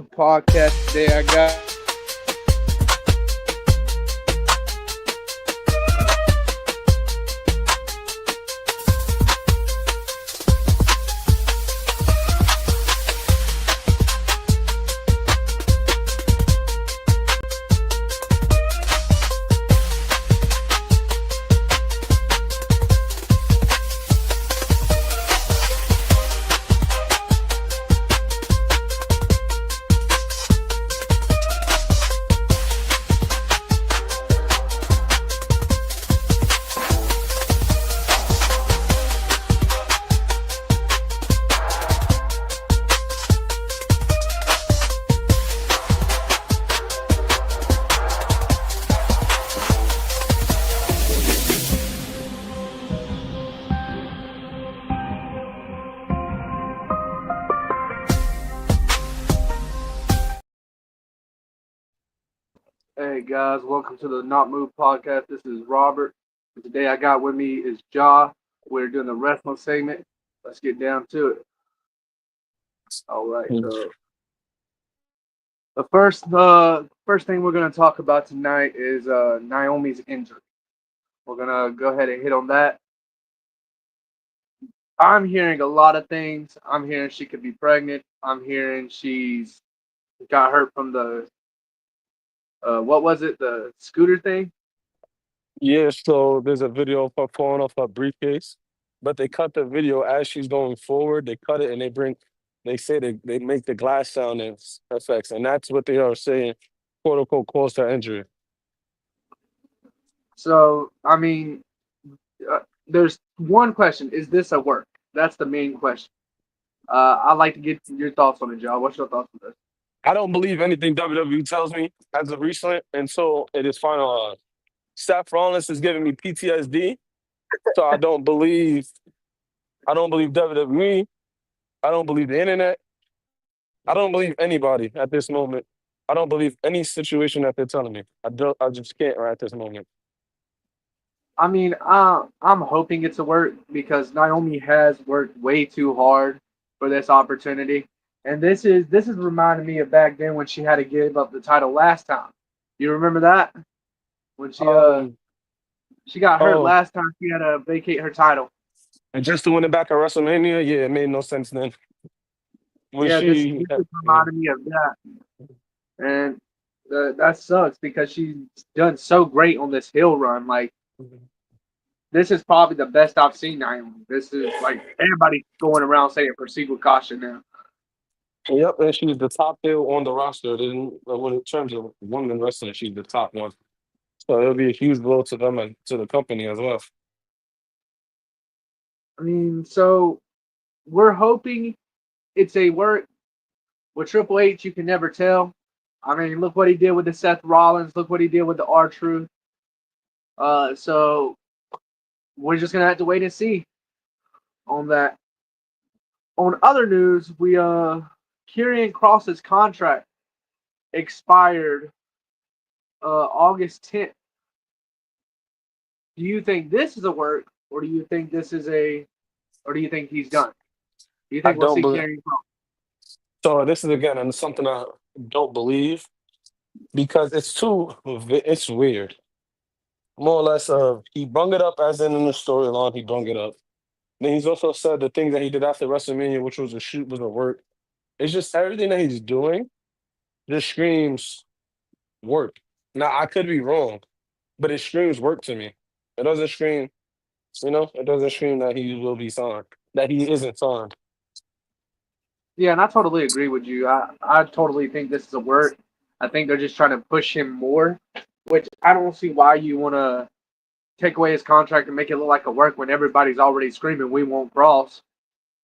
podcast today. I got Hey guys, welcome to the Not Move podcast. This is Robert. And today I got with me is Ja. We're doing the wrestling segment. Let's get down to it. All right. So the first thing we're gonna talk about tonight is Naomi's injury. We're gonna go ahead and hit on that. I'm hearing a lot of things. I'm hearing she could be pregnant. I'm hearing she's got hurt from the what was it? The scooter thing? Yeah, so there's a video of her falling off her briefcase, but they cut the video as she's going forward. They cut it and they say they make the glass sound and effects, and that's what they are saying, quote unquote, caused her injury. So there's one question: is this a work? That's the main question. I'd like to get your thoughts on it, Joe. What's your thoughts on this? I don't believe anything WWE tells me as of recent until it is finalized. Seth Rollins is giving me PTSD, so I don't believe WWE. I don't believe the internet. I don't believe anybody at this moment. I don't believe any situation that they're telling me. I just can't right at this moment. I'm hoping it's a work because Naomi has worked way too hard for this opportunity, and this is reminding me of back then when she had to give up the title last time. You remember that when Um, she got hurt oh, last time? She had to vacate her title. and just to win it back at WrestleMania, yeah, it made no sense then. When Yeah, she, this is yeah. reminding me of that, and that sucks because she's done so great on this hill run. Like this is probably the best I've seen Naomi. This is like everybody going around saying proceed with caution now. Yep, and she's the top heel on the roster. Then, when in terms of women wrestling, she's the top one. So it'll be a huge blow to them and to the company as well. So we're hoping it's a work with Triple H. You can never tell. Look what he did with the Seth Rollins. Look what he did with the R Truth. So we're just gonna have to wait and see on that. On other news, we Karrion Kross's contract expired August 10th. Do you think this is a work, or do you think he's done? Do you I think we'll don't see believe. Karrion Kross? So this is again and something I don't believe because it's weird. More or less, he brung it up as in the storyline. He brung it up. Then he's also said the things that he did after WrestleMania, which was a shoot, was a work. It's just everything that he's doing just screams work. Now I could be wrong, but it screams work to me. It doesn't scream, it doesn't scream that he will be signed, that he isn't signed. Yeah, and I totally agree with you. I totally think this is a work. I think they're just trying to push him more, which I don't see why you want to take away his contract and make it look like a work when everybody's already screaming we want Cross.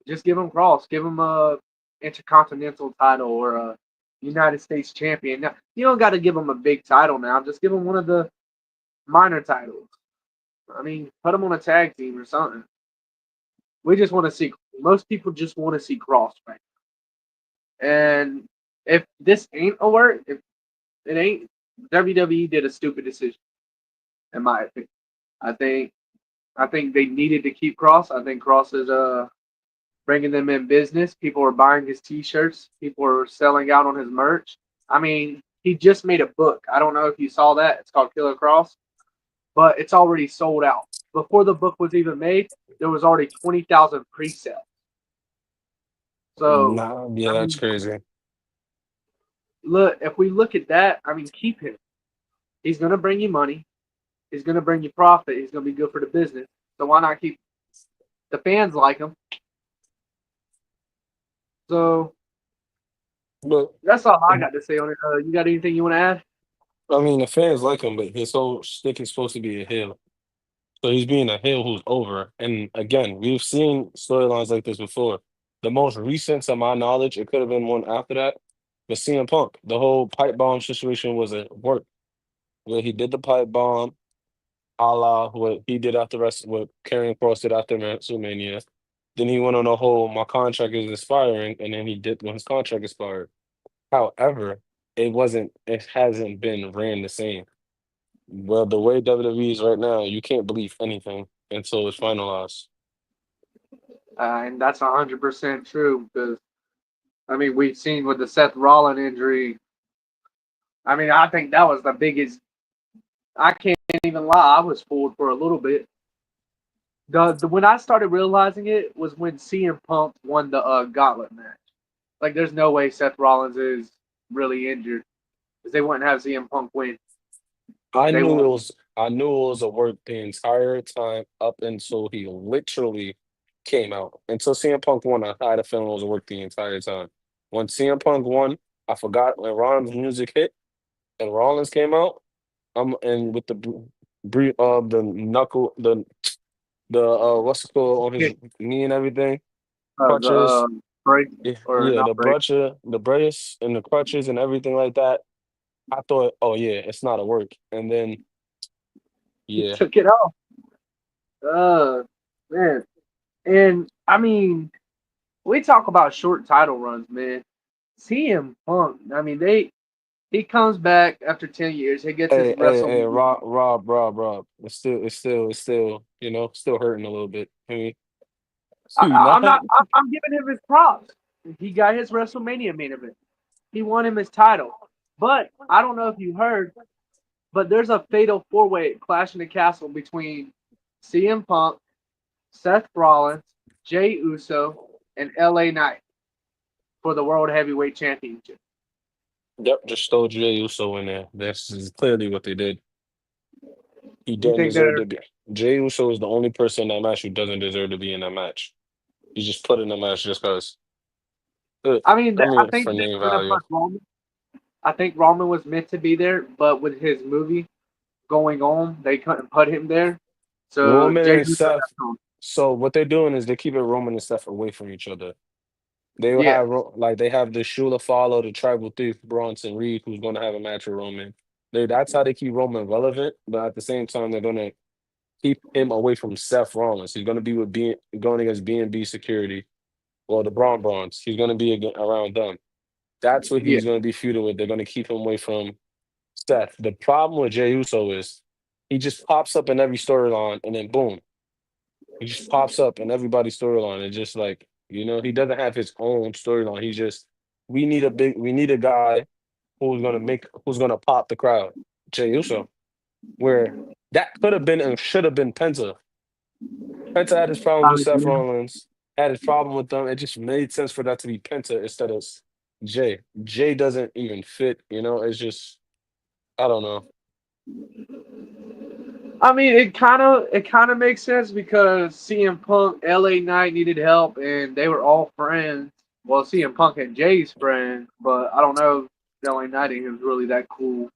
Just give him Cross. Give him a intercontinental title or a United States champion. Now, you don't got to give him a big title now. Just give him one of the minor titles. Put him on a tag team or something. We just want to see. Most people just want to see Cross right. And if this ain't a work, if it ain't, WWE did a stupid decision, in my opinion. I think I think they needed to keep Cross. I think Cross is bringing them in business. People were buying his T-shirts. People were selling out on his merch. I mean, he just made a book. I don't know if you saw that. It's called Killer Cross, but it's already sold out. Before the book was even made, there was already 20,000 pre-sales. So, Nah, yeah, I that's mean, crazy. look, if we look at that, I mean, keep him. He's going to bring you money. He's going to bring you profit. He's going to be good for the business. So why not keep the fans like him? So But that's all I got to say on it. You got anything you want to add? I mean, the fans like him, but his whole stick is supposed to be a heel. So he's being a heel who's over. And again, we've seen storylines like this before. The most recent, to my knowledge, it could have been one after that, but CM Punk. The whole pipe bomb situation was a work where he did the pipe bomb, a la what he did after what Karrion Kross did after WrestleMania. Then he went on a whole my contract is expiring, and then he did when his contract expired. However, it hasn't been ran the same. Well, the way WWE is right now, you can't believe anything until it's finalized. And that's 100% true because I mean we've seen with the Seth Rollins injury. I mean I think that was the biggest. I can't even lie. I was fooled for a little bit. The when I started realizing it was when CM Punk won the Gauntlet match. Like there's no way Seth Rollins is really injured because they wouldn't have CM Punk win. They won't. I knew it was a work the entire time up until he literally came out. Until CM Punk won, I had a feeling it was a work the entire time. When CM Punk won, I forgot when Rollins' music hit and Rollins came out. And with the knuckle what's it called on his knee and everything, The crutches. break Yeah, or yeah, not break. the brace and the crutches and everything like that. I thought, oh yeah, it's not a work. And then He yeah. took it off. Uh, man. And I mean, we talk about short title runs, man. CM Punk. I mean, he comes back after 10 years. He gets his Hey, WrestleMania. Rob. It's still, still hurting a little bit. I mean, I, you I- not? I'm not. I'm giving him his props. He got his WrestleMania main event. He won him his title. But I don't know if you heard, but there's a fatal four-way Clash in the Castle between CM Punk, Seth Rollins, Jay Uso, and LA Knight for the World Heavyweight Championship. Yep, just stole Jey Uso in there. This is clearly what they did. He You didn't think deserve they're? to be. Jey Uso is the only person in that match who doesn't deserve to be in that match. He's just put in the match just because. I mean, I I mean, think for they name were gonna value. put Roman. I think Roman was meant to be there, but with his movie going on, they couldn't put him there. So Roman Jay and Uso Seth. got thrown. So what they're doing is they're keeping Roman and Seth away from each other. They will Yeah, have like they have the Shula follow the tribal thief Bronson Reed, who's going to have a match with Roman. That's how they keep Roman relevant, but at the same time, they're going to keep him away from Seth Rollins. He's going to be going against B&B Security, well, the Bronze. He's going to be around them. That's what yeah, he's going to be feuding with. They're going to keep him away from Seth. The problem with Jey Uso is he just pops up in every storyline, and then boom, he just pops up in everybody's storyline. And just like, he doesn't have his own storyline. He's just, we need a guy who's gonna pop the crowd. Jey Uso, where that could have been and should have been Penta. Penta had his problems I with Seth agree. Rollins, had his problem with them. It just made sense for that to be Penta instead of Jay. Jay doesn't even fit, it's just, I don't know. I mean, it kind of makes sense because CM Punk, LA Knight needed help, and they were all friends. Well, CM Punk and Jay's friends, but I don't know if LA Knight is really that cool.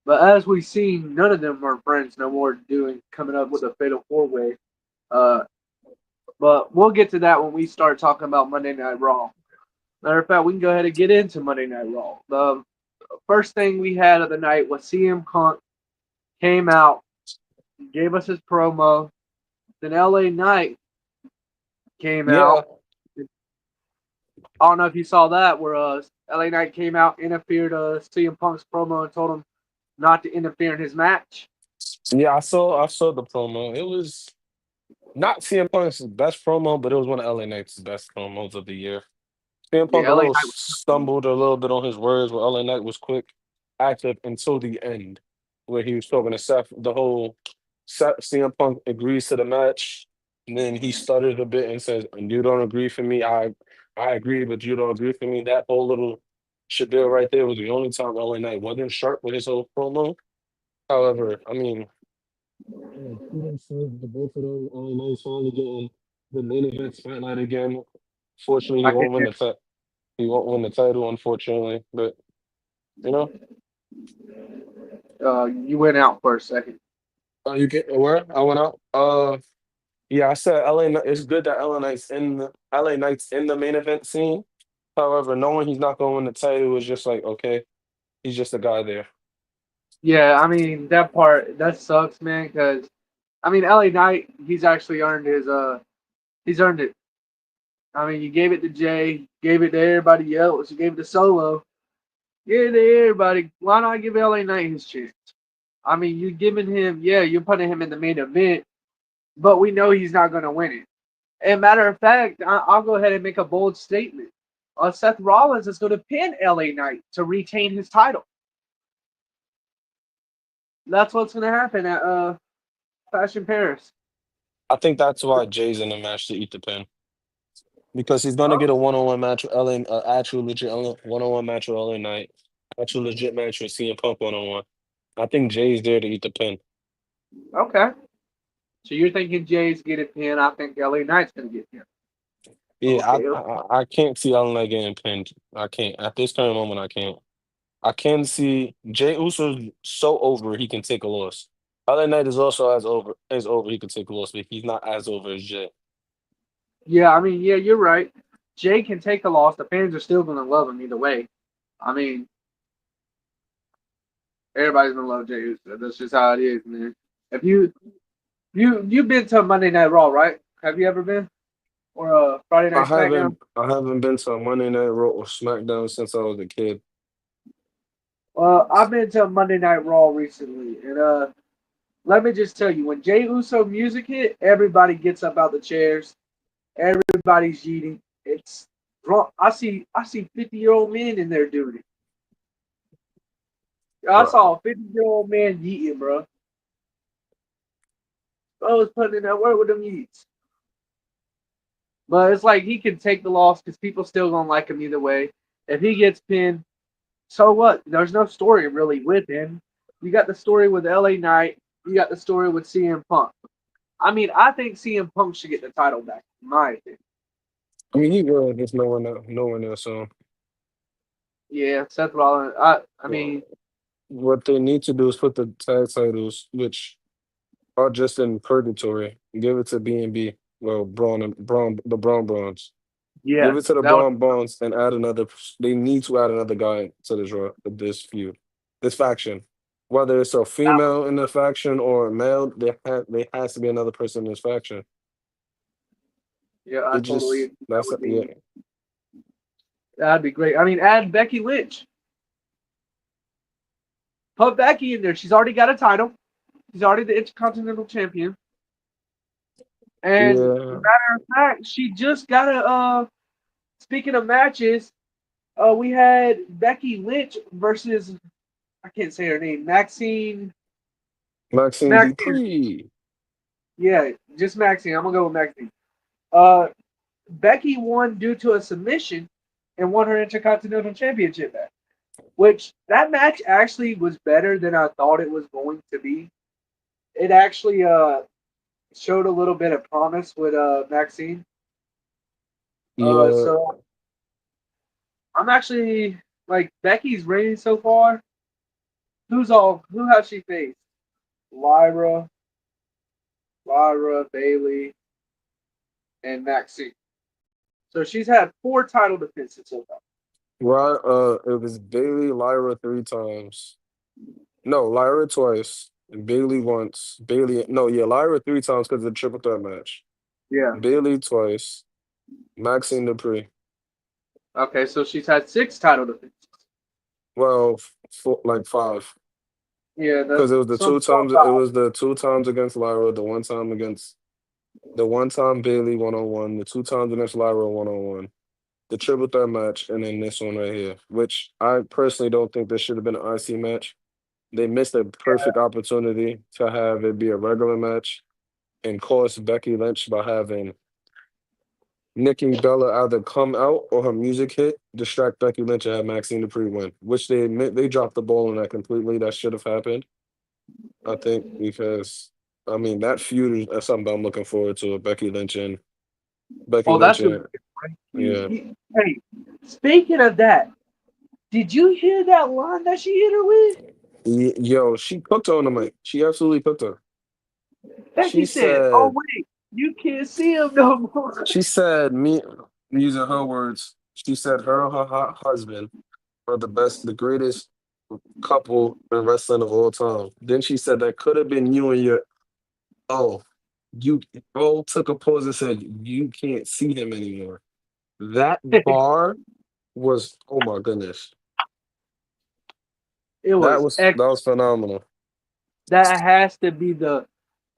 But as we've seen, none of them are friends no more. Doing coming up with a fatal four-way. Uh, but we'll get to that when we start talking about Monday Night Raw. Matter of fact, we can go ahead and get into Monday Night Raw. The first thing we had of the night was CM Punk came out, gave us his promo. Then LA Knight came Yeah, out. I don't know if you saw that, where LA Knight came out, interfered CM Punk's promo, and told him not to interfere in his match. yeah, I saw the promo. It was. Not CM Punk's best promo, but it was one of LA Knight's best promos of the year. CM Punk Yeah, a LA little Knight was. stumbled a little bit on his words, where LA Knight was quick, active until the end, where he was talking to Seth. The whole CM Punk agrees to the match, and then he stuttered a bit and says, "You don't agree for me. I agree, but you don't agree for me." That whole little spiel right there was the only time LA Knight wasn't sharp with his whole promo. However, I mean, kudos to both of them. LA Knight's finally getting the main event spotlight again. Fortunately, I can't hear. he won't win the title, unfortunately. But you know, You went out for a second. you get where I went out. Yeah, I said It's good that LA Knight's in the main event scene. However, knowing he's not going to win the title is just like okay, he's just a guy there. Yeah, I mean that part that sucks, man. Because I mean, LA Knight, he's actually earned he's earned it. I mean, you gave it to Jay, gave it to everybody else, you gave it to Solo, gave it to everybody. Why not give LA Knight his chance? I mean, you're giving him, yeah, you're putting him in the main event, but we know he's not going to win it. And matter of fact, I'll go ahead and make a bold statement. Seth Rollins is going to pin LA Knight to retain his title. That's what's going to happen at Fashion Paris. I think that's why Jay's in the match to eat the pin because he's gonna Oh, get a one-on-one match with LA, actual legit one-on-one match with LA Knight, actual legit match with CM Punk one-on-one. I think Jay's there to eat the pin. okay. So you're thinking Jay's get a pin. I think LA Knight's going to get pinned. Yeah, Okay. I can't see LA Knight getting pinned. I can't at this current moment. I can't. I can see Jay Uso's so over he can take a loss. LA Knight is also as over he can take a loss, but he's not as over as Jay. Yeah, I mean, yeah, you're right. Jay can take a loss. The fans are still going to love him either way. I mean, everybody's going to love Jay Uso. That's just how it is, man. If you've been to Monday Night Raw, right? Have you ever been? Or Friday Night SmackDown? I haven't been to a Monday Night Raw or SmackDown since I was a kid. Well, I've been to Monday Night Raw recently, and let me just tell you, when Jay Uso music hit, everybody gets up out the chairs. Everybody's eating. It's wrong. I see 50-year-old men in there doing it. I Right. saw a 50-year-old man eating, bro. I was putting in that work with them yeets. But it's like he can take the loss because people still gonna like him either way. If he gets pinned, so what? There's no story really with him. You got the story with LA Knight. You got the story with CM Punk. I mean, I think CM Punk should get the title back, in my opinion. I mean, he will. There's no one there. So Yeah, Seth Rollins. I well, mean, what they need to do is put the tag titles, which are just in purgatory, give it to B&B. Well, the Braun Brawns. Give it yes, to the that was Braun Brawns and add another. They need to add another guy to this feud, this faction. Whether it's a that was female in the faction or a male, there has to be another person in this faction. yeah. I It totally. just That that's would yeah. be that'd be great. I mean, add Becky Lynch. Put Becky in there. She's already got a title. She's already the Intercontinental Champion. And Yeah, matter of fact, she just got a. Speaking of matches, we had Becky Lynch versus I can't say her name. Maxine Maxine. Dupree. Yeah, just Maxine. I'm gonna go with Maxine. Uh, Becky won due to a submission and won her Intercontinental Championship match. Which that match actually was better than I thought it was going to be. It actually showed a little bit of promise with Maxine. Yeah, So I'm actually like Becky's reign so far. Who has she faced? Lyra, Bailey, and Maxine. So she's had 4 title defenses so far. right. It was Bailey Lyra 3 times. No, Lyra twice. And Bailey once. Bailey, no, yeah, Lyra 3 times because of the triple threat match. Yeah. Bailey twice. Maxine Dupree. Okay, so she's had 6 title defenses. Well, like five. Yeah, Because that's it was the some two times. It was the 2 times against Lyra, the 1 time against the one time Bailey 1-on-1, the two times against Lyra 1-on-1, the triple threat match, and then this one right here, which I personally don't think this should have been an IC match. They missed a perfect opportunity to have it be a regular match and cost Becky Lynch by having Nikki Bella either come out or her music hit, distract Becky Lynch and have Maxine Dupree win, which they admit they dropped the ball on that completely. That should have happened, I think, because I mean that feud is something I'm looking forward to. Becky Oh, Lynch that's gonna and be a great yeah, feud. Hey, speaking of that, did you hear that line that she hit her with? Yo, she cooked her on the mic. She absolutely cooked her. She Becky said, "Oh said, wait, you can't see him no more." she said me using her words. She said her and her husband are the greatest couple in wrestling of all time. Then she said that could have been you and your oh, you took a pause and said you can't see him anymore. That bar was oh my goodness. It was That was phenomenal. that has to be the.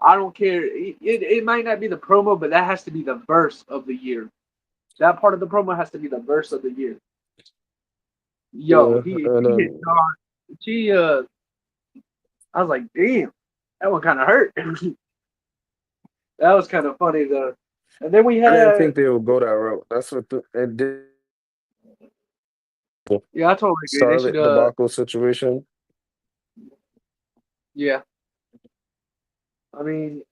I don't care. It might not be the promo, but that has to be the verse of the year. That part of the promo has to be the verse of the year. Yo, Yeah, he and hit then Dawn. She I was like, damn, that one kind of hurt. That was kind of funny though. And then we I didn't had, think they would go that route. That's what it did. yeah, I totally agree. They should, Starlet debacle situation. yeah. I mean,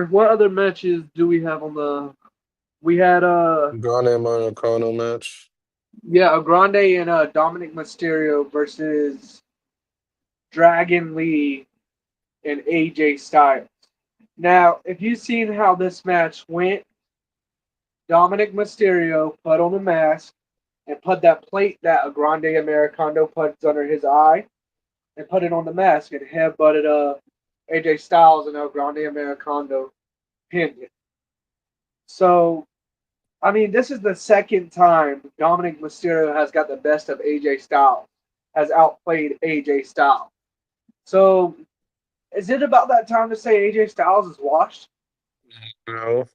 what other matches do we have on the? We had, Grande Monacono match. yeah, a Grande and Dominic Mysterio versus Dragon Lee and AJ Styles. Now, if you've seen how this match went, Dominic Mysterio put on a mask and put that plate that a Grande Americano puts under his eye and put it on the mask and headbutted AJ Styles and El Grande Americano pinned it. So, I mean, this is the second time Dominic Mysterio has got the best of AJ Styles, has outplayed AJ Styles. So, is it about that time to say AJ Styles is washed? No,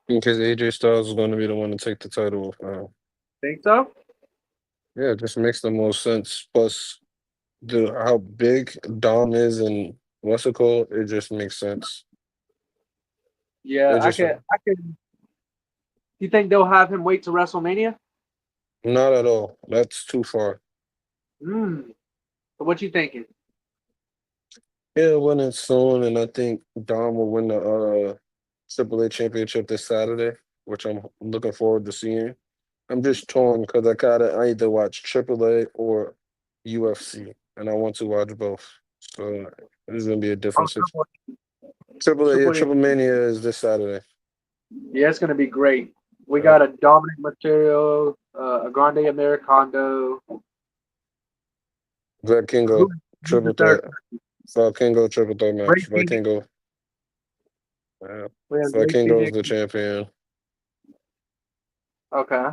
because AJ Styles is going to be the one to take the title. Think so? Yeah, it just makes the most sense. Plus, how big Dom is and what's it called? It just makes sense. Yeah, It just I can. You think they'll have him wait to WrestleMania? not at all. That's too far. Hmm. So what you thinking? Yeah, winning soon, and I think Dom will win the Triple A championship this Saturday, which I'm looking forward to seeing. I'm just torn because I either watch Triple A or UFC, and I want to watch both. So this is gonna be a Oh, difference. Triple Yeah, Triple H. Triple Mania is this Saturday. Yeah, it's gonna be great. We Uh, got a Dominic Mysterio, a Grande Americano. Vikingo Who's the triple third? threat. Vikingo triple threat Ray match. Phoenix. Uh, We have Ray Vikingo is Phoenix. the champion Okay.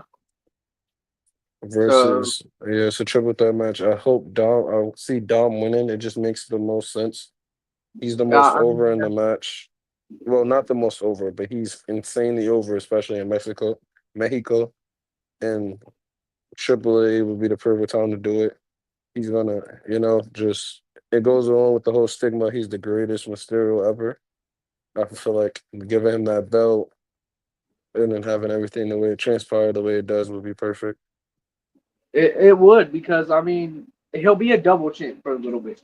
So versus yeah, it's a triple threat match. I'll see Dom winning. It just makes the most sense. He's the most I mean, over in the match. Well, not the most over, but he's insanely over, especially in Mexico, and Triple A would be the perfect time to do it. He's gonna, just it goes along with the whole stigma. He's the greatest Mysterio ever. I feel like giving him that belt and then having everything the way it transpired, the way it does, would be perfect. it would because I mean he'll be a double champ for a little bit.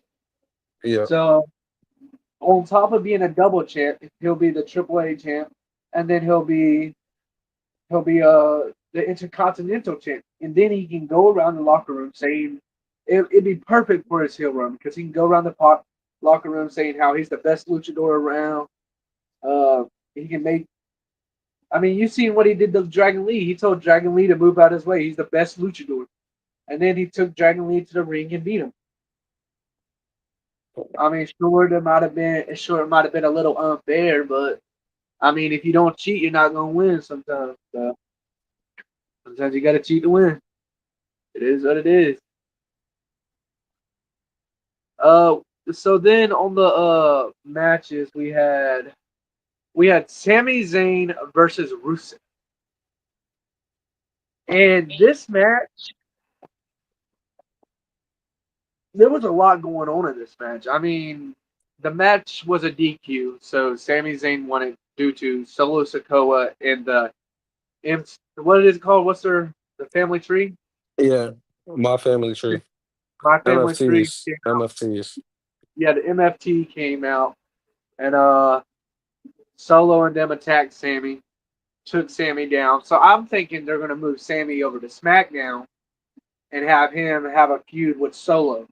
Yeah, So on top of being a double champ, he'll be the Triple A champ, and then he'll be the Intercontinental champ, and then he can go around the locker room saying it'd be perfect for his heel run because he can go around the locker room saying how he's the best luchador around. He can make. I mean, you've seen what he did to Dragon Lee. He told Dragon Lee to move out his way. He's the best luchador, and then he took Dragon Lee to the ring and beat him. I mean, sure it might have been a little unfair, but I mean, if you don't cheat, you're not gonna win sometimes. So sometimes you gotta cheat to win. It is what it is. Uh, So then on the matches we had Sami Zayn versus Rusev, and this match there was a lot going on in this match. I mean, the match was a DQ, so Sami Zayn won it due to Solo Sikoa and the what is it called? What's the family tree? Yeah, my family tree. My family tree MFTs. came out. MFTs. Yeah, the MFT came out, and Solo and them attacked Sammy, took Sammy down. So I'm thinking they're gonna move Sammy over to SmackDown and have him have a feud with Solo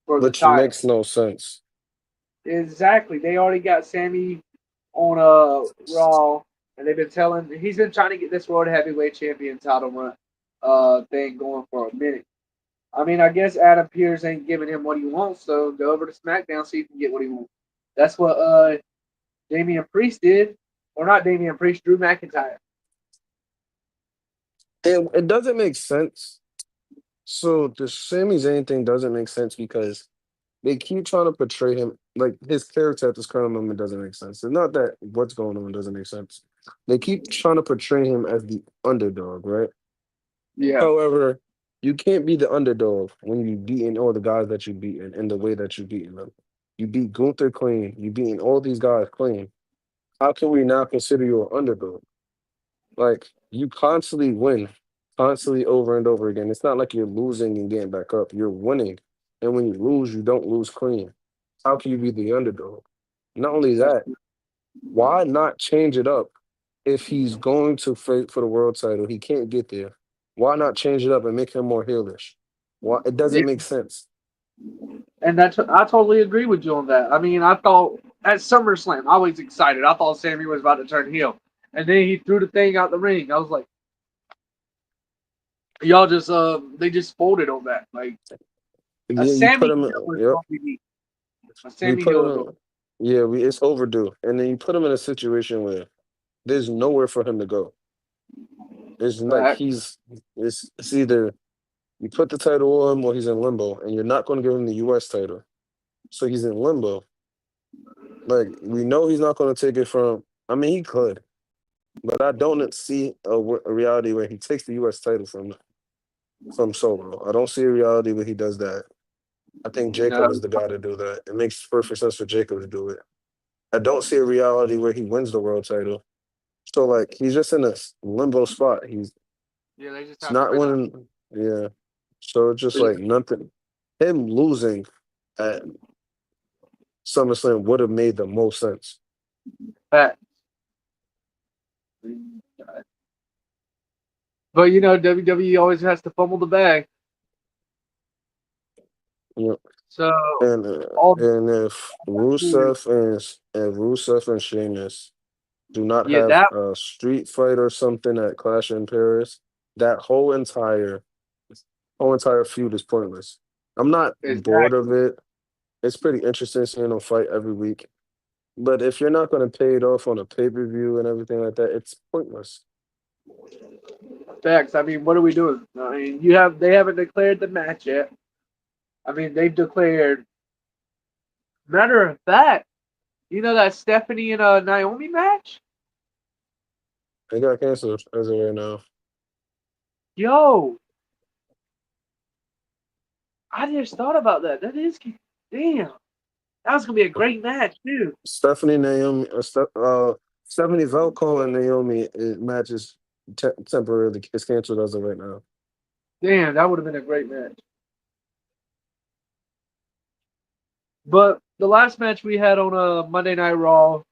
for the Which title. makes no sense. Exactly. They already got Sammy on Raw, and they've been telling he's been trying to get this World Heavyweight Champion title run thing going for a minute. I mean, I guess Adam Pearce ain't giving him what he wants, so go over to SmackDown so he can get what he wants. That's what Damian Priest did, or not Damian Priest, Drew McIntyre. It doesn't make sense. So the Sami Zayn thing doesn't make sense because they keep trying to portray him like his character at this current moment doesn't make sense. It's not that what's going on doesn't make sense. They keep trying to portray him as the underdog, right? Yeah, However, you can't be the underdog when you beating all the guys that you beaten in the way that you beating them. You beat Gunther clean. You beating all these guys clean. How can we not consider you an underdog? Like you constantly win, constantly over and over again. It's not like you're losing and getting back up. You're winning, and when you lose, you don't lose clean. How can you be the underdog? Not only that, why not change it up? If he's going to fight for the world title, he can't get there. Why not change it up and make him more heelish? Why it yeah. doesn't make sense. And that's I totally agree with you on that. I mean, I thought at SummerSlam, I was excited. I thought Sammy was about to turn heel, and then he threw the thing out the ring. I was like, y'all just they just folded on that. Like a Yeah, you put Sammy him. heel is Yep, what we need. A we Sammy put heel him. is what Yeah, it's overdue, and then you put him in a situation where there's nowhere for him to go. It's we like need. it's either you put the title on him or he's in limbo, and you're not going to give him the U.S. title, so he's in limbo. Like we know he's not going to take it from. I mean, he could, but I don't see a reality where he takes the U.S. title from Solo. I don't see a reality where he does that. I think No, Jacob is the guy to do that. It makes perfect sense for Jacob to do it. I don't see a reality where he wins the world title. So like he's just in a limbo spot. yeah, they just He's have to not win. winning. Yeah. So it's just like nothing. Him losing at SummerSlam would have made the most sense. But WWE always has to fumble the bag. You know, So and all and if Rusev and Sheamus do not yeah, have that a street fight or something at Clash in Paris, that whole entire feud is pointless. I'm not is bored that of it. It's pretty interesting seeing them fight every week. But if you're not going to pay it off on a pay-per-view and everything like that, it's pointless. facts. I mean, what are we doing? I mean, they haven't declared the match yet. I mean, they've declared. Matter of fact, that Stephanie and Naomi match? It got canceled as of right now. Yo, I just thought about that. Damn. That was gonna be a great match too. Stephanie Naomi, Stephanie Velko and Naomi matches temporarily. It's canceled as of right now. Damn, that would have been a great match. But the last match we had on Monday Night Raw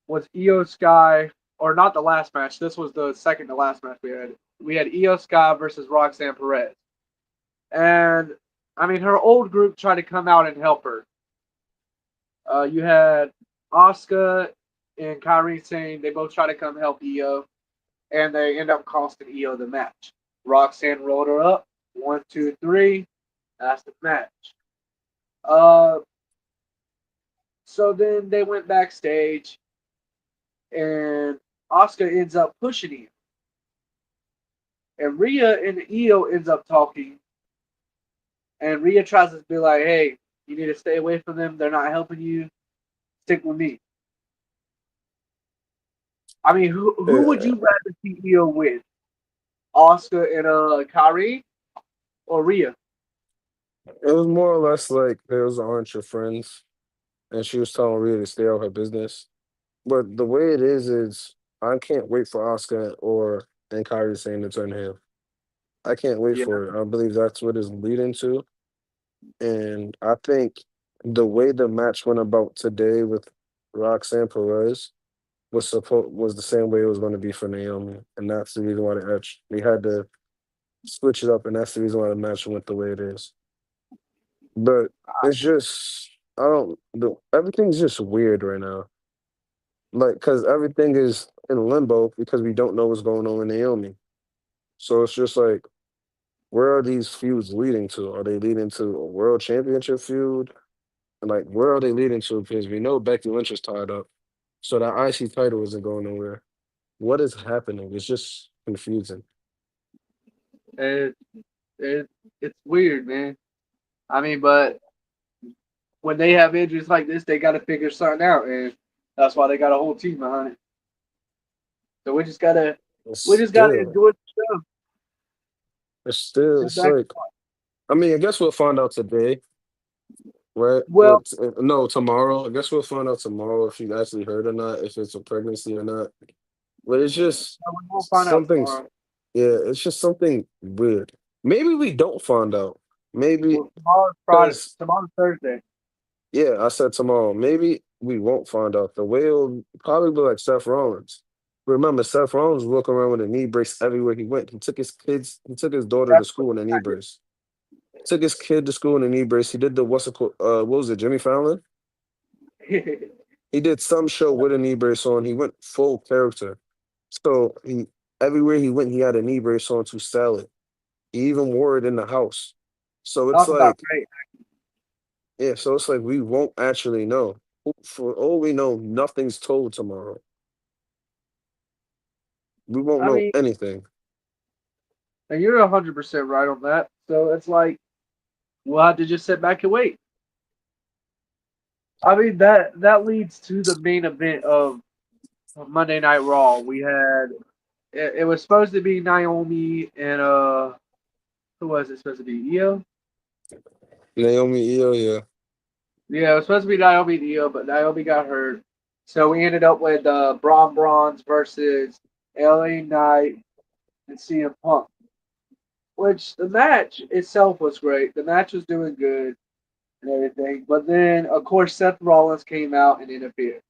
was Io Sky, or not the last match. This was the second to last match we had. We had Io Sky versus Roxanne Perez, and I mean her old group tried to come out and help her. You had Asuka and Kyrie saying they both try to come help Io, and they end up costing Io the match. Roxanne rolled her up. 1, 2, 3. That's the match. Uh, so then they went backstage, and Asuka ends up pushing him. And Rhea and Io ends up talking, and Rhea tries to be like, "Hey, You need to stay away from them. They're not helping you. Stick with me. I mean, who would Yeah, you rather see Io with? Oscar and Kyrie or Rhea? it was more or less like those aren't your friends, and she was telling Rhea to stay out her business. But the way it is I can't wait for Oscar or and Kyrie saying to turn heel. I can't wait Yeah, for it. I believe that's what it's leading to. And I think the way the match went about today with Roxanne Perez was the same way it was going to be for Naomi, and that's the reason why they had to switch it up, and that's the reason why the match went the way it is. But it's just I don't everything's just weird right now, like because everything is in limbo because we don't know what's going on with Naomi. So it's just like where are these feuds leading to? Are they leading to a world championship feud? And like, where are they leading to? Because we know Becky Lynch is tied up, so that IC title isn't going nowhere. What is happening? It's just confusing. it, it it's weird, man. I mean, but when they have injuries like this, they got to figure something out, and that's why they got a whole team behind it. So It's we just gotta still, enjoy the show. Sit it's back. like, I mean, I guess we'll find out today, right? Well, No, tomorrow. I guess we'll find out tomorrow if she actually hurt or not, if it's a pregnancy or not. But it's just we won't find out something's, tomorrow. yeah, it's just something weird. Maybe we don't find out. Maybe Well, tomorrow's Friday. because Tomorrow's Thursday. yeah, I said tomorrow. Maybe we won't find out. The way it'll probably be like Seth Rollins. Remember, Seth Rollins was walking around with a knee brace everywhere he went. He took his daughter to That's school in a knee brace. Took his kid to school in a knee brace. He did the what was it, Jimmy Fallon? what He did some show with a knee brace on. He went full character. So he everywhere he went, he had a knee brace on to sell it. He even wore it in the house. So it's Talk about like, great. yeah, so it's like we won't actually know. For all we know, nothing's told tomorrow. We won't I know mean, anything and you're 100% right on that. So it's like we'll have to just sit back and wait. I mean that leads to the main event of Monday Night Raw. We had it was supposed to be Naomi and who was it supposed to be? Io? Naomi Io, yeah. Yeah, it was supposed to be Naomi and Io, but Naomi got hurt. So we ended up with Braun Bronze versus LA Knight and CM Punk. Which the match itself was great. The match was doing good and everything. But then of course Seth Rollins came out and interfered.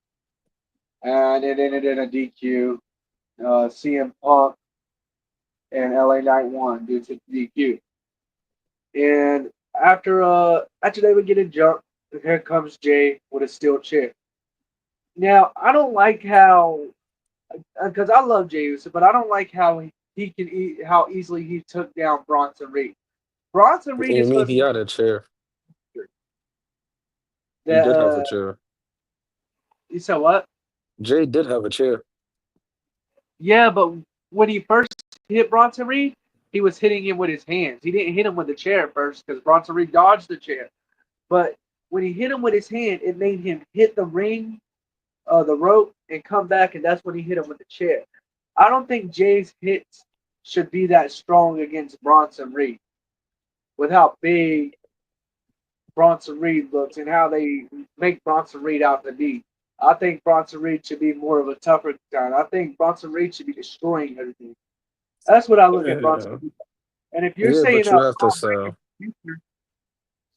And it ended in a DQ. CM Punk and LA Knight won due to DQ. And after they would get a jump, here comes Jay with a steel chair. Now I don't like how because I love Jay Uso, but I don't like how he can how easily he took down Bronson Reed. Bronson Reed You is mean supposed he to be had a chair? He that did have a chair. you said what? Jay did have a chair. Yeah, but when he first hit Bronson Reed, he was hitting him with his hands. He didn't hit him with the chair first because Bronson Reed dodged the chair. But when he hit him with his hand, it made him hit the ring, the rope, and come back, and that's when he hit him with the chair. I don't think Jay's hits should be that strong against Bronson Reed with how big Bronson Reed looks and how they make Bronson Reed out to be. I think Bronson Reed should be more of a tougher guy. I think Bronson Reed should be destroying everything. That's what I look at Bronson Yeah, Reed. And if you're yeah, saying but you have to Braun Breaker's sell the future,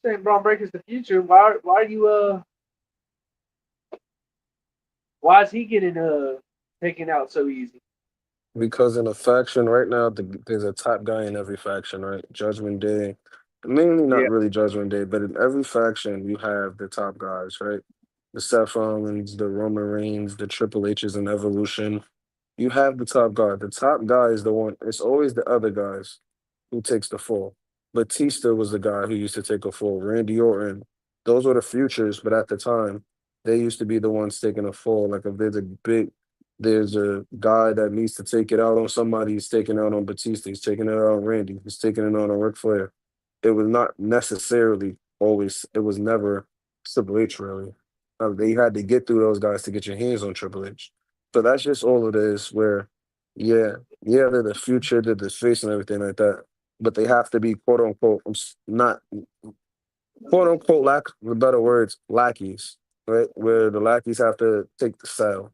saying Braun Breaker's the future, why are you why is he getting taken out so easy? because in a faction right now, there's a top guy in every faction, right? Judgment Day, mainly not Yeah, really Judgment Day, but in every faction you have the top guys, right? The Seth Rollins, the Roman Reigns, the Triple H's and Evolution. You have the top guy. The top guy is the one. It's always the other guys who takes the fall. Batista was the guy who used to take a fall. Randy Orton. Those were the futures, but at the time, they used to be the ones taking a fall. Like if there's a guy that needs to take it out on somebody, he's taking it out on Batista. He's taking it out on Randy. He's taking it out on Ric Flair. It was not necessarily always it was never Triple H really. They had to get through those guys to get your hands on Triple H. So that's just all it is. Where, yeah, yeah, they're the future, they're the face and everything like that. But they have to be quote unquote not quote unquote lack the better words lackeys, right? Where the lackeys have to take the style,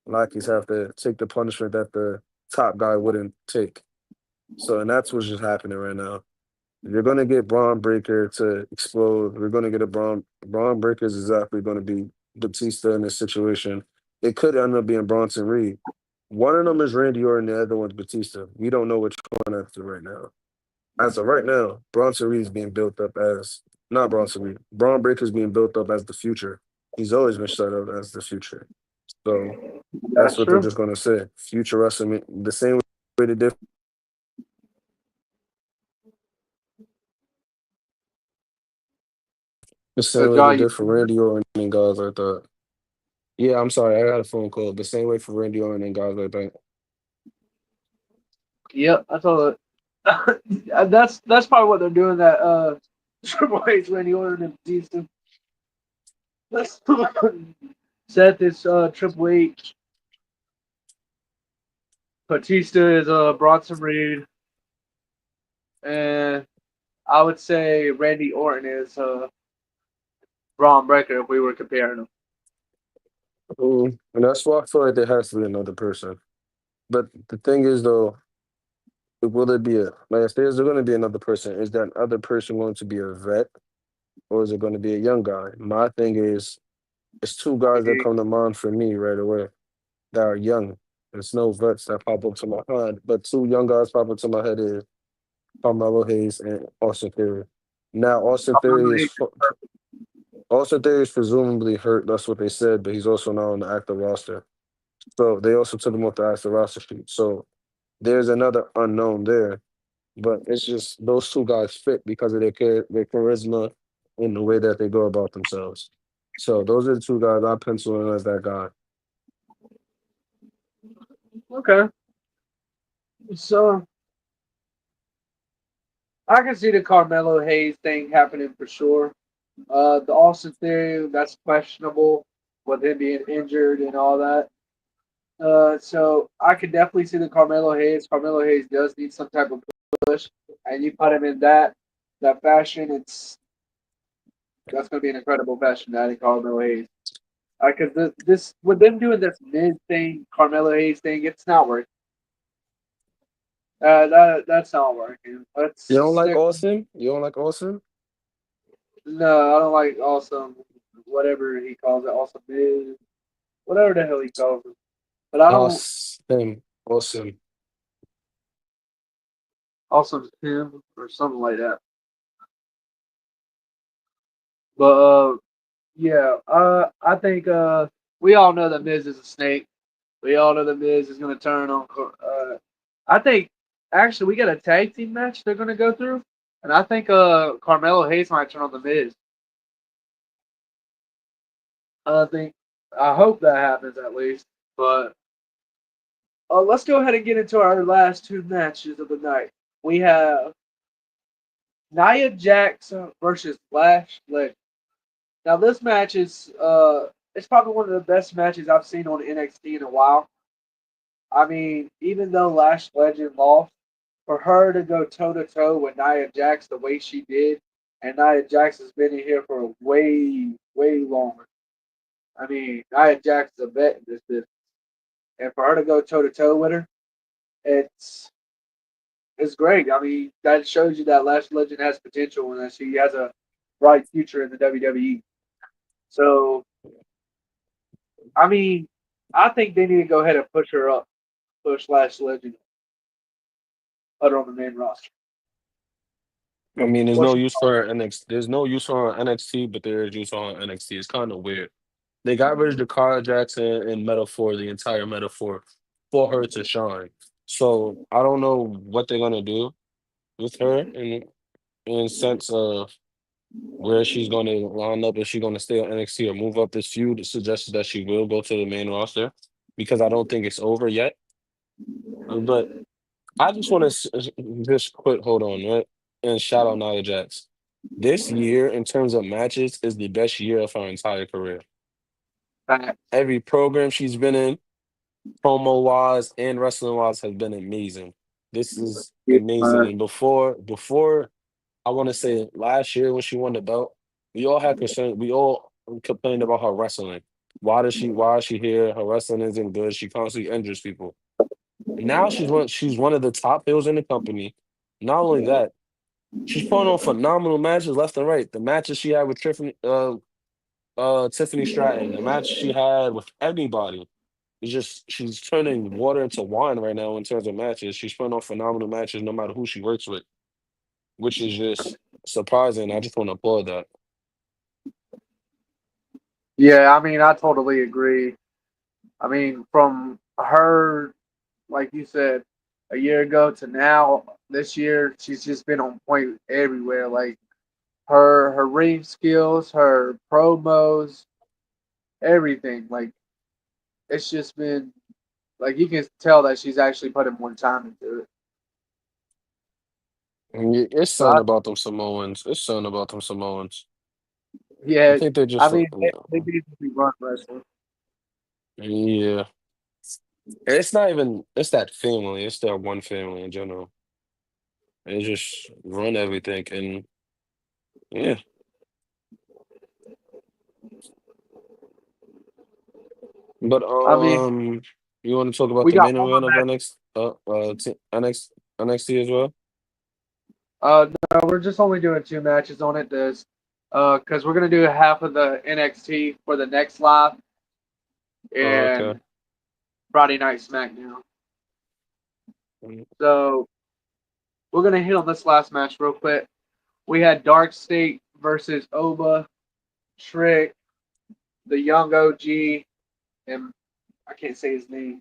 lackeys have to take the punishment that the top guy wouldn't take. So and that's what's just happening right now. You're gonna get Braun Breaker to explode. We're gonna get a Braun Breaker is exactly gonna be Batista in this situation. It could end up being Bronson Reed. One of them is Randy Orton, the other one's Batista. We don't know which one after right now. As of right now, Bronson Reed is being built up as not Bronson Reed. Braun Breaker is being built up as the future. He's always been set up as the future. So that's That's what they're true. just gonna say. Future wrestling, the same way they did the same way they John, you, did for Randy Orton and guys like that. Yeah, I'm sorry, I got a phone call. The same way for Randy Orton and guys like that. yep, I told it. That's probably what they're doing. That Triple H, Randy Orton, and Batista. Let's Seth is Triple H. Batista is Bronson Reed, and I would say Randy Orton is Braun Breaker if we were comparing them. And that's why I feel like there has to be another person. But the thing is, though, will it be like if there's going to be another person, is that other person going to be a vet or is it going to be a young guy? My thing is, it's two guys that come to mind for me right away that are young. There's no vets that pop up to my head, but two young guys pop up to my head is Carmelo Hayes and Austin Theory. Now, Austin Theory is presumably hurt. That's what they said, but he's also now on the active roster. So they also took him off the active roster sheet. So there's another unknown there. But it's just those two guys fit because of their charisma and the way that they go about themselves. So those are the two guys I pencil in as that guy. Okay, so I can see the Carmelo Hayes thing happening for sure. The Austin Theory, that's questionable with him being injured and all that. So I could definitely see the Carmelo Hayes. Carmelo Hayes does need some type of push, and you put him in that fashion. That's going to be an incredible fashion adding Carmelo Hayes. Because this with them doing this mid thing, Carmelo Hayes thing, it's not working. That's not working. Let's You don't like stick. Austin? You don't like Austin? No, I don't like awesome. Whatever he calls it, awesome mid, whatever the hell he calls it. But I don't Austin. Austin. awesome him or something like that. But yeah, I think we all know that Miz is a snake. We all know that Miz is going to turn on. I think actually we got a tag team match they're going to go through, and I think Carmelo Hayes might turn on the Miz. I think I hope that happens at least. But let's go ahead and get into our last two matches of the night. We have Nia Jax versus Lash Legend. Now this match is it's probably one of the best matches I've seen on NXT in a while. I mean, even though Lash Legend lost, for her to go toe to toe with Nia Jax the way she did, and Nia Jax has been in here for way, way longer. I mean, Nia Jax is a vet in this business, and for her to go toe to toe with her, it's it's great. I mean, that shows you that Lash Legend has potential and that she has a bright future in the WWE. So, I mean, I think they need to go ahead and push her up, push Lash Legend, put her on the main roster. I mean, there's What's no your use for NXT. There's no use for NXT, but there is use on NXT. It's kind of weird. They got rid of the Cara Jackson and metaphor, the entire metaphor, for her to shine. So I don't know what they're gonna do with her in sense of where she's gonna line up. Is she gonna stay on NXT or move up this feud? It suggested that she will go to the main roster because I don't think it's over yet. But I just want to just quick hold on, right? And shout out Nia Jax. This year, in terms of matches, is the best year of her entire career. Facts. Every program she's been in, promo wise and wrestling wise, has been amazing. This is Yeah, amazing. And before I want to say last year when she won the belt, we all had concern. We all complained about her wrestling. Why is she here? Her wrestling isn't good. She constantly injures people. Now she's one of the top heels in the company. Not only that, she's putting on phenomenal matches left and right. The matches she had with Tiffany Stratton, the match she had with anybody. It's just she's turning water into wine right now in terms of matches. She's putting on phenomenal matches no matter who she works with, which is just surprising. I just want to applaud that. Yeah, I mean, I totally agree. I mean, from her, like you said, a year ago to now, this year, she's just been on point everywhere. Like her ring skills, her promos, everything. Like it's just been like you can tell that she's actually putting more time into it. And it's So something about them Samoans. It's something about them Samoans. I yeah, think they're I just mean, they basically run wrestling. yeah. It's not even it's that family. It's that one family in general. They just run everything and yeah. But I mean, you want to talk about we the got main one more event of match. NXT as well? No, we're just only doing two matches on it. This, because we're gonna do half of the NXT for the next live Oh, okay. and Friday Night SmackDown. Mm, So we're gonna hit on this last match real quick. We had Dark State versus Oba, Trick, the Young OG, and I can't say his name.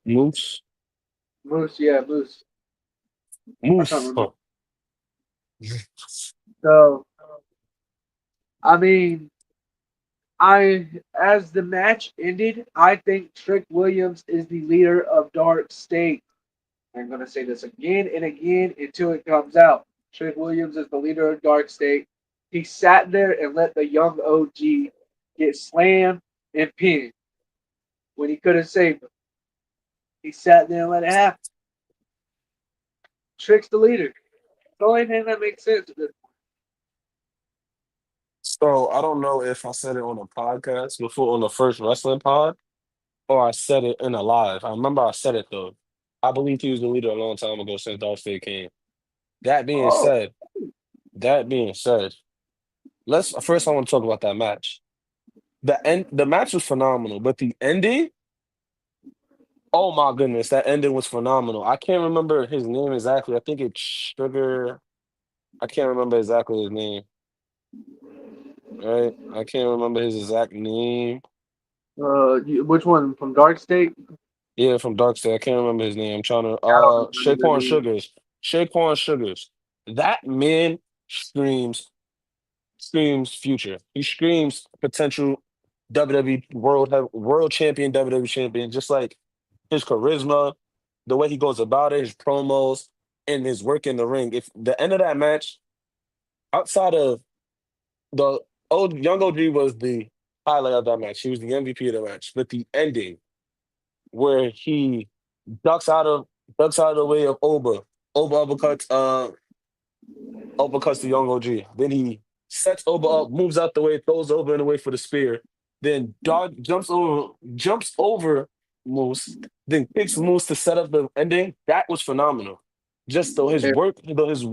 Moose. Moose, yeah, Moose. I can't Moose. remember. Huh. So I mean, I as the match ended, I think Trick Williams is the leader of Dark State. I'm gonna say this again and again until it comes out. Trick Williams is the leader of Dark State. He sat there and let the young OG get slammed and pinned when he could have saved him. He sat there and let it happen. Trick's the leader. The only thing that makes sense. So I don't know if I said it on a podcast before on the first wrestling pod or I said it in a live. I remember I said it though. I believe he was the leader a long time ago since Darth Vader came. That being Oh, said, that being said, let's first I want to talk about that match. The match was phenomenal, but the ending, oh my goodness, that ending was phenomenal. I can't remember his name exactly. I think it's Sugar. I can't remember exactly his name. Right? I can't remember his exact name. which one from Dark State? Yeah, from Darkseid. I can't remember his name. I'm trying to I don't remember Shaquan the name. Sugars. Shaquan Sugars. That man screams future. He screams potential WWE world champion, WWE champion, just like his charisma, the way he goes about it, his promos, and his work in the ring. If the end of that match, outside of the old young OG was the highlight of that match. He was the MVP of the match. But the ending where he ducks out of ducks out of the way of Oba. Oba uppercuts the young OG. Then he sets Oba up, moves out the way, throws Oba in the way for the spear. Then dodge jumps over Moose, then kicks Moose to set up the ending. That was phenomenal. Just though his Yeah, work, though his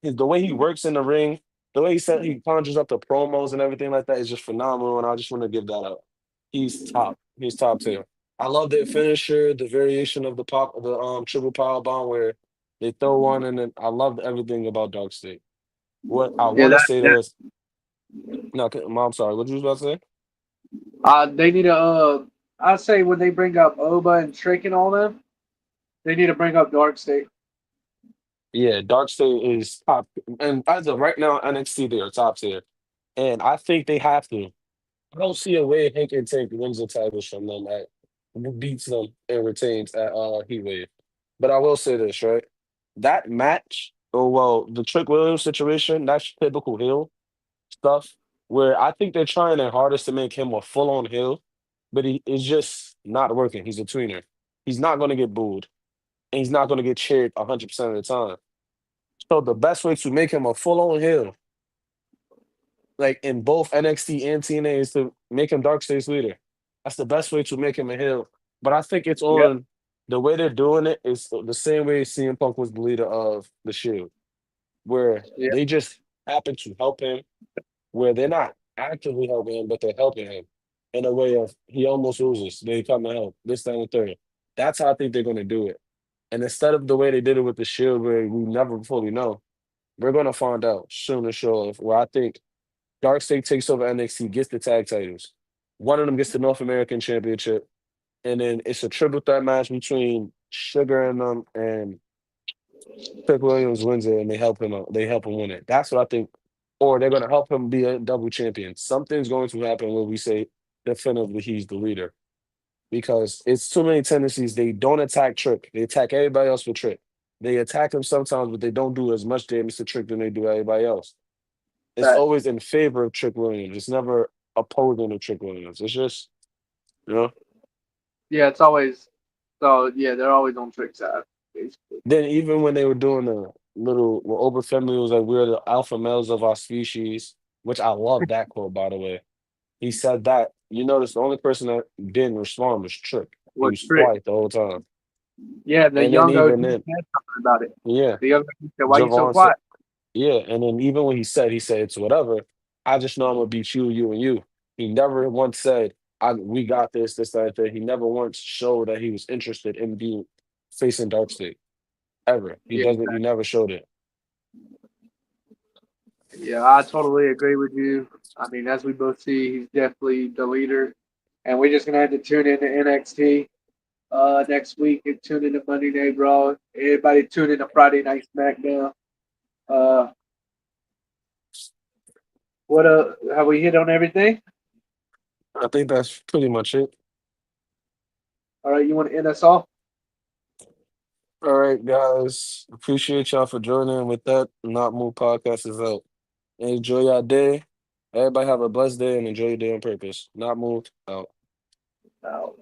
the way he works in the ring, the way he conjures up the promos and everything like that is just phenomenal. And I just want to give that up. He's top. He's top tier. I love the finisher, the variation of the triple power bomb where they throw one and then I love everything about Dark State. What I yeah. want to say is no, I'm sorry. What you was about to say? They need to. I say when they bring up Oba and Trick and all them, they need to bring up Dark State. Yeah, Dark State is top, and as of right now, NXT they are top tier, and I think they have to. I don't see a way Hank and Tank wins the titles from them at beats them and retains at Heat Wave. But I will say this, right? That match. Oh well, the Trick Williams situation, that's typical Hill stuff. Where I think they're trying their hardest to make him a full-on Hill, but he is just not working. He's a tweener. He's not going to get booed, and he's not going to get cheered 100% of the time. So the best way to make him a full-on Hill, like in both NXT and TNA, is to make him Dark State's leader. That's the best way to make him a Hill. But I think it's Yep. on the way they're doing it is the same way CM Punk was the leader of the Shield, where Yeah. they just happen to help him, where they're not actively helping him, but they're helping him in a way of he almost loses. They come to help this time and third. That's how I think they're going to do it. And instead of the way they did it with the Shield, where we never fully know, we're going to find out soon and sure. Where I think Dark State takes over NXT, gets the tag titles. One of them gets the North American Championship, and then it's a triple threat match between Sugar and them, and Trick Williams wins it, and they help him out. They help him win it. That's what I think. Or they're going to help him be a double champion. Something's going to happen where we say definitively he's the leader, because it's too many tendencies. They don't attack Trick. They attack everybody else with Trick. They attack him sometimes, but they don't do as much damage to Trick than they do everybody else. It's But always in favor of Trick Williams. It's never opposing of Trick Williams. It's just, you know. yeah, it's always so. Yeah, they're always on Trick's side, basically. Then even when they were doing the little, well, Ober Family was like, we're the alpha males of our species, which I love that quote, by the way. He said that. You notice the only person that didn't respond was Trick. He Was was Trick? quiet the whole time. Yeah, the And then young OG even said then, something about it. yeah, The young OG said, "Why you so Javon said, quiet?" yeah. And then even when he said it's whatever. I just know I'm gonna beat you, you, and you. He never once said, we got this, that, that. He never once showed that he was interested in being facing Dark State. Ever. He Yeah, doesn't. He never showed it. yeah, I totally agree with you. I mean, as we both see, he's definitely the leader, and we're just gonna have to tune in to NXT next week and tune in to Monday Night Raw. Everybody tune in to Friday Night SmackDown. Uh, what have we hit on everything? I think that's pretty much it. All right, you want to end us off? All right, guys. Appreciate y'all for joining. With that, Not Move podcast is out. Enjoy your day. Everybody have a blessed day and enjoy your day on purpose. Not moved out. No.